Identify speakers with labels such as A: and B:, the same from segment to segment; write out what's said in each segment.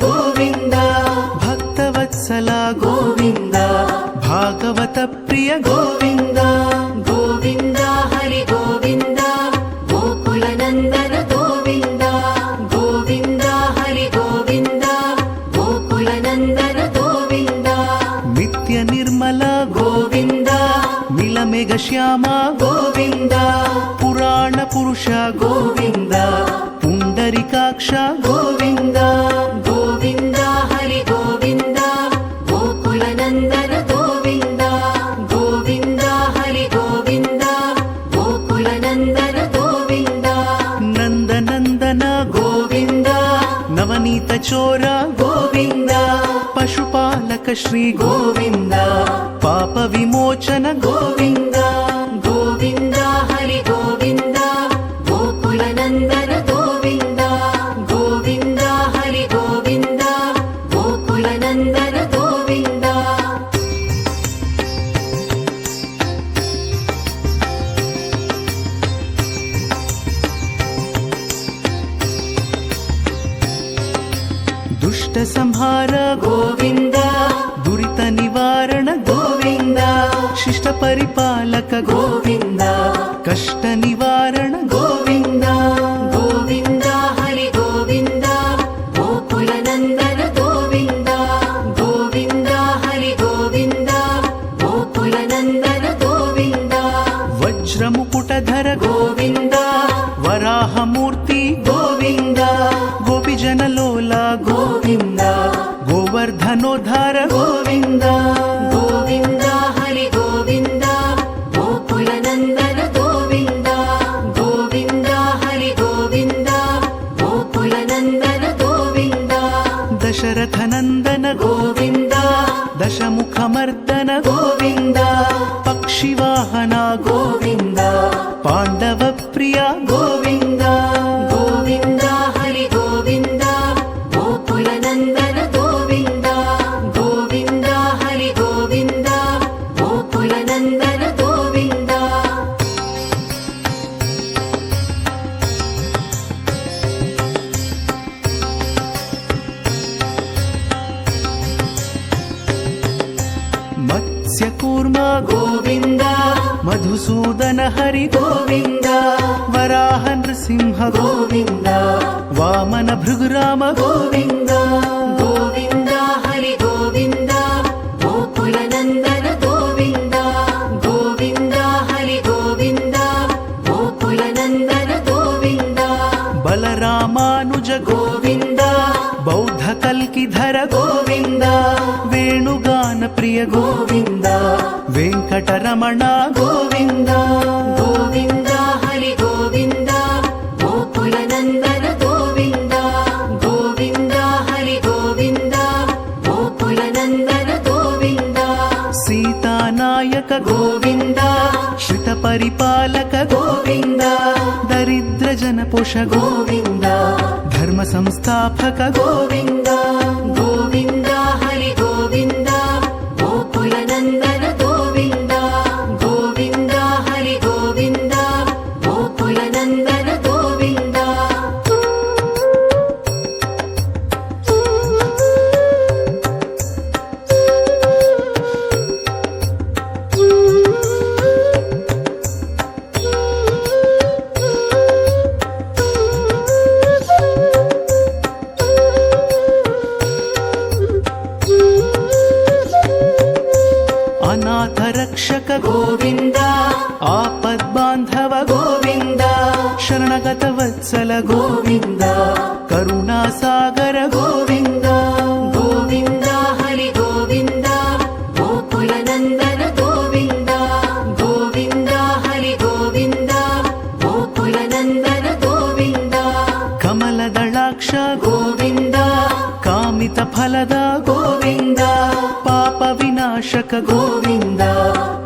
A: गोविन्द भक्तवत्सल गोविन्द भागवत प्रिय गोविन्द
B: गोविन्द हरि गोविन्द गोकुलनन्दन गोविन्द गोविन्द हरि गोविन्द गोकुलनन्दन गोविन्द
A: नित्य निर्मल
B: गोविन्द
A: नीलमेघ श्याम
B: गोविन्द
A: पुराण पुरुष
B: गोविन्द
A: पुण्डरीकाक्ष
B: गोविन्द गोविन्द हरि गोविन्द गोकुलनन्दन गोविन्द गोविन्द हरि गोविन्द गोकुलनन्दन गोविन्द
A: नन्दनन्दन
B: गोविन्द
A: नवनीत चोर
B: गोविन्द
A: पशुपालक श्री
B: गोविन्द
A: पाप विमोचन
B: गोविन्द गोविन्द हरि गोविन्द गोकुलनन्दन गोविन्द गोविन्द हरि गोविन्द गोकुलनन्दन गोविन्द
A: दुष्ट संहार
B: गोविन्द
A: दुरित निवारण
B: गोविन्द
A: शिष्ट परिपालक
B: गोविन्द
A: कष्ट निवारण
B: गोविन्द गोविन्द हरि गोविन्द गोकुलनन्दन गोविन्द गोविन्द हरि गोविन्द गोकुलनन्दन गोविन्द
A: वज्रमुकुटधर
B: गोविन्द
A: वराहमूर्ति
B: गोविन्द
A: गोपीजनलोला
B: गोविन्द
A: गोवर्धनोद्धार
B: गोविन्द गोविन्द हरि गोविन्द गोकुलनन्दन गोविन्द गोविन्द हरि गोविन्द गोकुलनन्दन गोविन्द
A: दशरथनन्दन
B: गोविन्द
A: दशमुखमर्दन
B: गोविन्द
A: पक्षिवाहन
B: गोविन्द
A: पाण्डव प्रिय
B: गोविन्द गोविन्द हरि गोविन्द गोकुलनन्दन गोविन्द गोविन्द हरि गोविन्द गोकुलनन्दन गोविन्द
A: मत्स्यकूर्म
B: गोविन्द
A: मधुसूदन हरि
B: गोविन्द
A: वराह नृसिंह
B: गोविन्द
A: वामन भृगुराम
B: गोविन्द गोविन्द हरि गोविन्द गोकुलनन्दन गोविन्द गोविन्द हरि गोविन्द गोकुलनन्दन गोविन्द
A: बलरामानुज
B: गोविन्द
A: बौद्ध कल्किधर
B: गोविन्द
A: वेणुगान प्रिय
B: गोविन्द
A: वेङ्कटरमण
B: गोविन्द गोविन्द हरि गोविन्द गोकुलनन्दन गोविन्द गोविन्द हरि गोविन्द गोकुलनन्दन गोविन्द
A: सीतानायक
B: गोविन्द
A: श्रित परिपालक
B: गोविन्द
A: दरिद्र जनपोष
B: गोविन्द
A: धर्म संस्थापक
B: गोविन्द गोविन्द हरि गोविन्द गोकुलनन्दन गोविन्द गोविन्द हरि गोविन्द गोकुलनन्दन गोविन्द
A: अनाथ रक्षक
B: गोविन्द
A: आपद्बान्धव
B: गोविन्द
A: शरणगत वत्सल
B: गोविन्द
A: करुणासागर
B: गोविन्द गोविन्द हरि गोविन्द गोकुलनन्दन गोविन्द गोविन्द हरि गोविन्द गोकुलनन्दन गोविन्द
A: कमलदलाक्ष
B: गोविन्द
A: कामित फलद
B: गोविन्द
A: पाप विनाशक
B: गोविन्द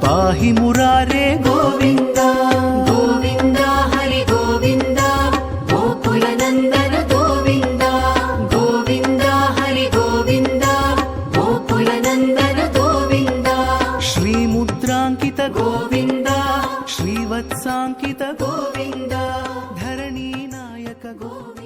A: पाहि मुरारे
B: गोविन्द गोविन्द हरि गोविन्द गोकुलनन्दन गोविन्द गोविन्द हरि गोविन्द गोकुलनन्दन गोविन्द
A: श्रीमुद्राङ्कित
B: गोविन्द
A: श्रीवत्साङ्कित
B: गोविन्द
A: धरणी नायक गोविन्द।